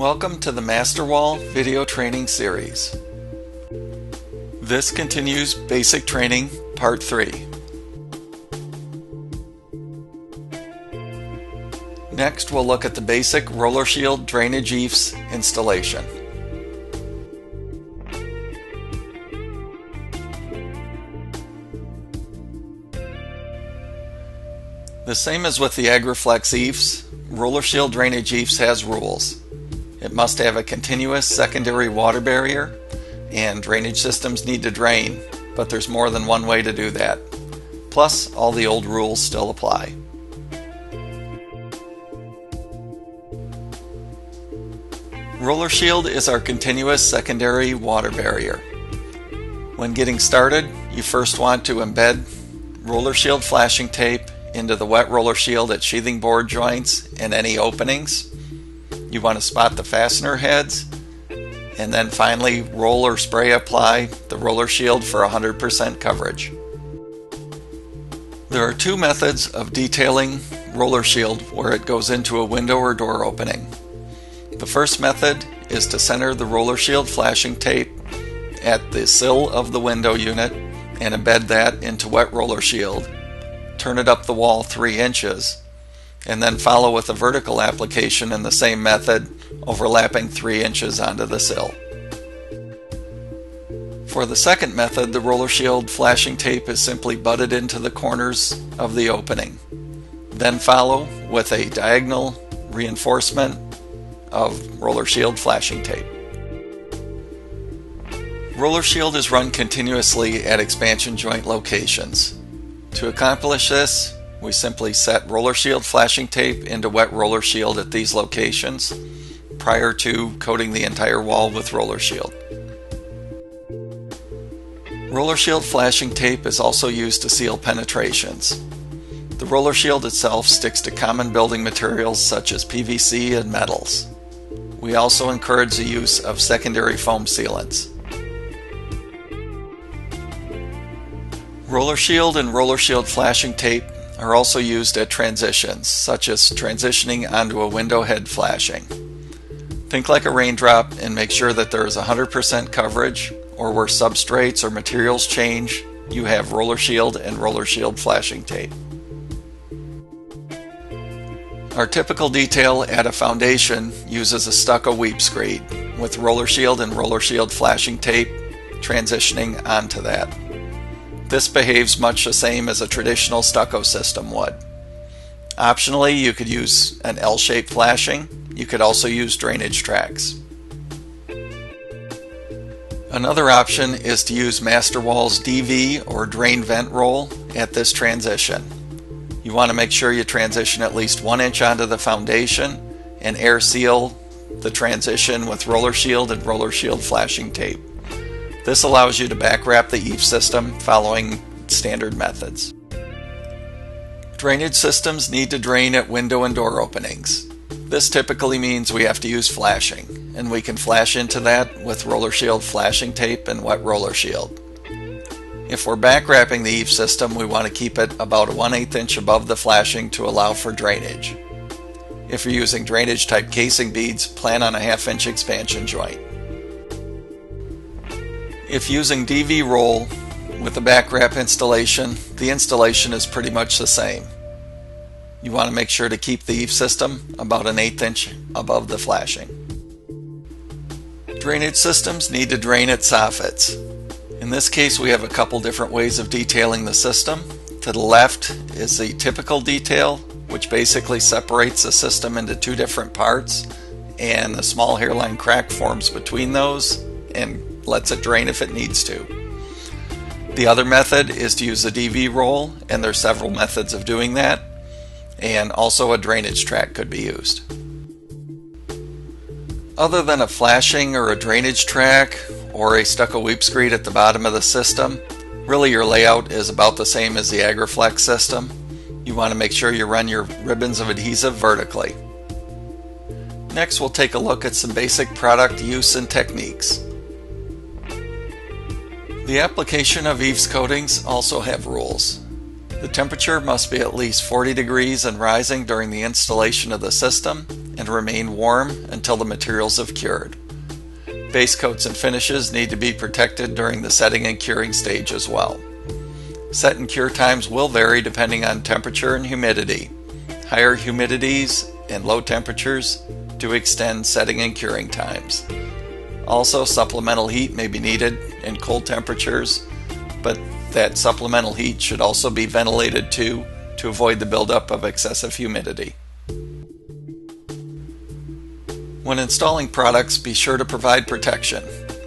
Welcome to the Master Wall video training series. This continues basic training part 3. Next we'll look at the basic Rollershield drainage EIFS installation. The same as with the Aggre-flex EIFS, Rollershield drainage EIFS has rules. It must have a continuous secondary water barrier, and drainage systems need to drain, but there's more than one way to do that. Plus, all the old rules still apply. Rollershield is our continuous secondary water barrier. When getting started, you first want to embed Rollershield flashing tape into the wet Rollershield at sheathing board joints and any openings. You want to spot the fastener heads, and then finally roll or spray apply the Rollershield for 100% coverage. There are two methods of detailing Rollershield where it goes into a window or door opening. The first method is to center the Rollershield flashing tape at the sill of the window unit and embed that into wet Rollershield. Turn it up the wall 3 inches, and then follow with a vertical application in the same method, overlapping 3 inches onto the sill. For the second method, the Rollershield flashing tape is simply butted into the corners of the opening. Then follow with a diagonal reinforcement of Rollershield flashing tape. Rollershield is run continuously at expansion joint locations. To accomplish this, we simply set Rollershield flashing tape into wet Rollershield at these locations prior to coating the entire wall with Rollershield. Rollershield flashing tape is also used to seal penetrations. The Rollershield itself sticks to common building materials such as PVC and metals. We also encourage the use of secondary foam sealants. Rollershield and Rollershield flashing tape are also used at transitions, such as transitioning onto a window head flashing. Think like a raindrop and make sure that there is 100% coverage, or where substrates or materials change, you have Rollershield and Rollershield flashing tape. Our typical detail at a foundation uses a stucco weep screed, with Rollershield and Rollershield flashing tape transitioning onto that. This behaves much the same as a traditional stucco system would. Optionally, you could use an L-shaped flashing. You could also use drainage tracks. Another option is to use Master Wall's DV or drain vent roll at this transition. You want to make sure you transition at least 1 inch onto the foundation and air seal the transition with Rollershield and Rollershield flashing tape. This allows you to back wrap the EIFS system following standard methods. Drainage systems need to drain at window and door openings. This typically means we have to use flashing, and we can flash into that with Rollershield flashing tape and wet Rollershield. If we're back wrapping the EIFS system, we want to keep it about 1/8 inch above the flashing to allow for drainage. If you're using drainage type casing beads, plan on a 1/2 inch expansion joint. If using DV roll with a back wrap installation, the installation is pretty much the same. You want to make sure to keep the EIFS system about 1/8 inch above the flashing. Drainage systems need to drain at soffits. In this case, we have a couple different ways of detailing the system. To the left is the typical detail, which basically separates the system into 2 different parts, and a small hairline crack forms between those and lets it drain if it needs to. The other method is to use the DV roll, and there's several methods of doing that, and also a drainage track could be used. Other than a flashing or a drainage track or a stucco weep screed at the bottom of the system, really your layout is about the same as the Aggre-flex system. You want to make sure you run your ribbons of adhesive vertically. Next we'll take a look at some basic product use and techniques. The application of EIFS coatings also have rules. The temperature must be at least 40 degrees and rising during the installation of the system, and remain warm until the materials have cured. Base coats and finishes need to be protected during the setting and curing stage as well. Set and cure times will vary depending on temperature and humidity. Higher humidities and low temperatures do extend setting and curing times. Also, supplemental heat may be needed in cold temperatures, but that supplemental heat should also be ventilated too to avoid the buildup of excessive humidity. When installing products, be sure to provide protection.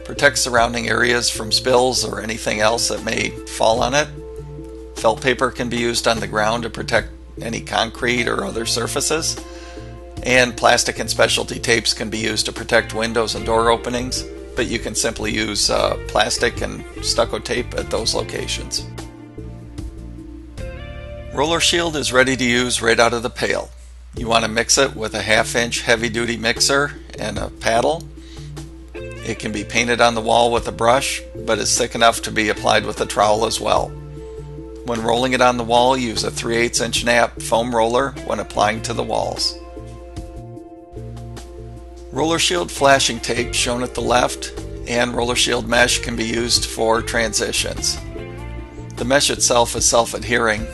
Protect surrounding areas from spills or anything else that may fall on it. Felt paper can be used on the ground to protect any concrete or other surfaces. And plastic and specialty tapes can be used to protect windows and door openings, but you can simply use plastic and stucco tape at those locations. Rollershield is ready to use right out of the pail. You want to mix it with a 1/2 inch heavy duty mixer and a paddle. It can be painted on the wall with a brush, but is thick enough to be applied with a trowel as well. When rolling it on the wall, use a 3/8 inch nap foam roller when applying to the walls. Rollershield flashing tape shown at the left and Rollershield mesh can be used for transitions. The mesh itself is self-adhering,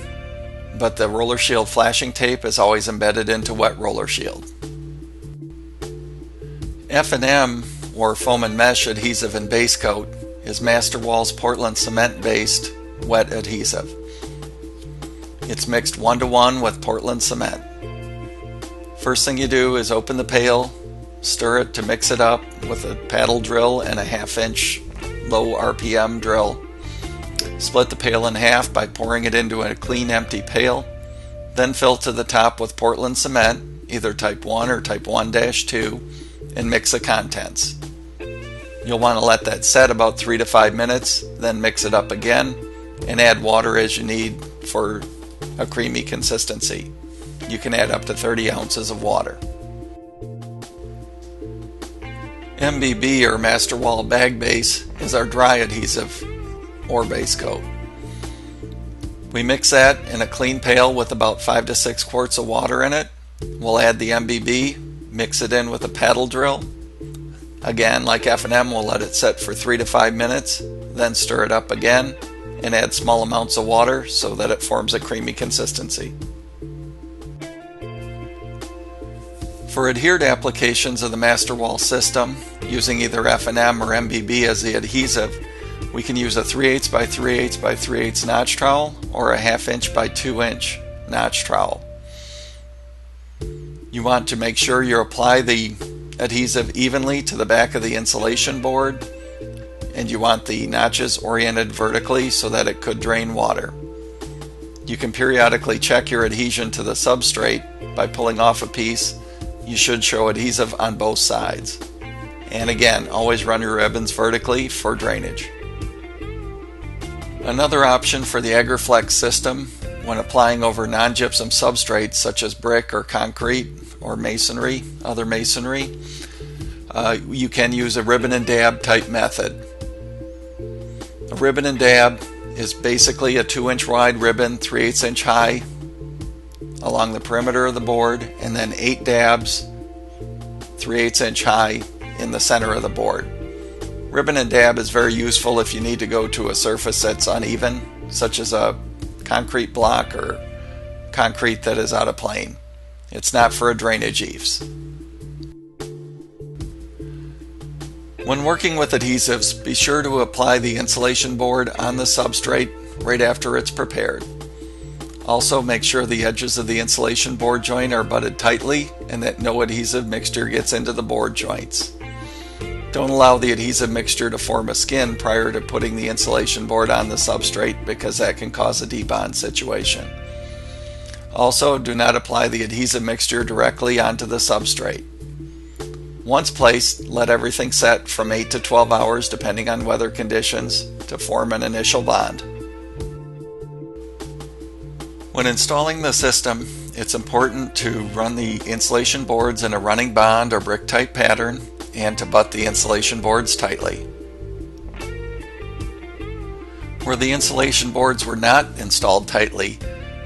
but the Rollershield flashing tape is always embedded into wet Rollershield. F&M, or foam and mesh adhesive and base coat, is Masterwall's Portland cement based wet adhesive. It's mixed 1:1 with Portland cement. First thing you do is open the pail, stir it to mix it up with a paddle drill and a 1/2 inch low RPM drill. Split the pail in half by pouring it into a clean empty pail. Then fill to the top with Portland cement, either type 1 or type 1-2, and mix the contents. You'll want to let that set about 3 to 5 minutes, then mix it up again and add water as you need for a creamy consistency. You can add up to 30 ounces of water. MBB, or Masterwall Bag Base, is our dry adhesive or base coat. We mix that in a clean pail with about 5 to 6 quarts of water in it. We'll add the MBB, mix it in with a paddle drill. Again, like F&M, we'll let it set for 3 to 5 minutes, then stir it up again and add small amounts of water so that it forms a creamy consistency. For adhered applications of the Masterwall system, using either F&M or MBB as the adhesive, we can use a 3/8 by 3/8 by 3/8 notch trowel or a 1/2 inch by 2 inch notch trowel. You want to make sure you apply the adhesive evenly to the back of the insulation board, and you want the notches oriented vertically so that it could drain water. You can periodically check your adhesion to the substrate by pulling off a piece. You should show adhesive on both sides. And again, always run your ribbons vertically for drainage. Another option for the Aggre-flex system when applying over non-gypsum substrates such as brick or concrete or masonry, other masonry, you can use a ribbon and dab type method. A ribbon and dab is basically a 2-inch wide ribbon, 3/8 inch high along the perimeter of the board, and then 8 dabs 3/8 inch high in the center of the board. Ribbon and dab is very useful if you need to go to a surface that's uneven, such as a concrete block or concrete that is out of plane. It's not for a drainage EIFS. When working with adhesives, be sure to apply the insulation board on the substrate right after it's prepared. Also, make sure the edges of the insulation board joint are butted tightly and that no adhesive mixture gets into the board joints. Don't allow the adhesive mixture to form a skin prior to putting the insulation board on the substrate, because that can cause a debond situation. Also, do not apply the adhesive mixture directly onto the substrate. Once placed, let everything set from 8 to 12 hours depending on weather conditions to form an initial bond. When installing the system, it's important to run the insulation boards in a running bond or brick type pattern and to butt the insulation boards tightly. Where the insulation boards were not installed tightly,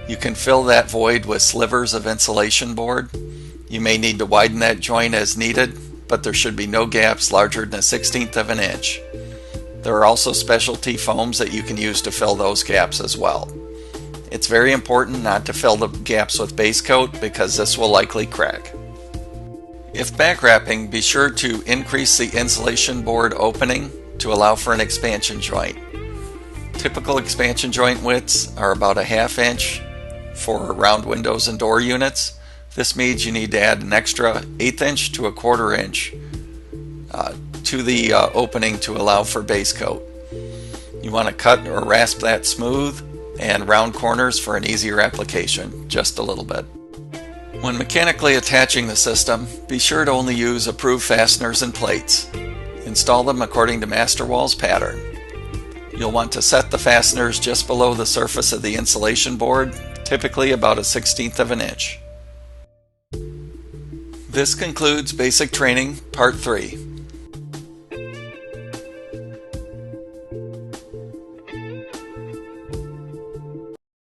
You can fill that void with slivers of insulation board. You may need to widen that joint as needed, but there should be no gaps larger than 1/16 of an inch. There are also specialty foams that you can use to fill those gaps as well. It's very important not to fill the gaps with base coat because this will likely crack. If back wrapping, be sure to increase the insulation board opening to allow for an expansion joint. Typical expansion joint widths are about a 1/2 inch for round windows and door units. This means you need to add an extra 1/8 inch to a 1/4 inch to the opening to allow for base coat. You want to cut or rasp that smooth and round corners for an easier application, just a little bit. When mechanically attaching the system, be sure to only use approved fasteners and plates. Install them according to Masterwall's pattern. You'll want to set the fasteners just below the surface of the insulation board, typically about a 1/16 of an inch. This concludes Basic Training Part 3.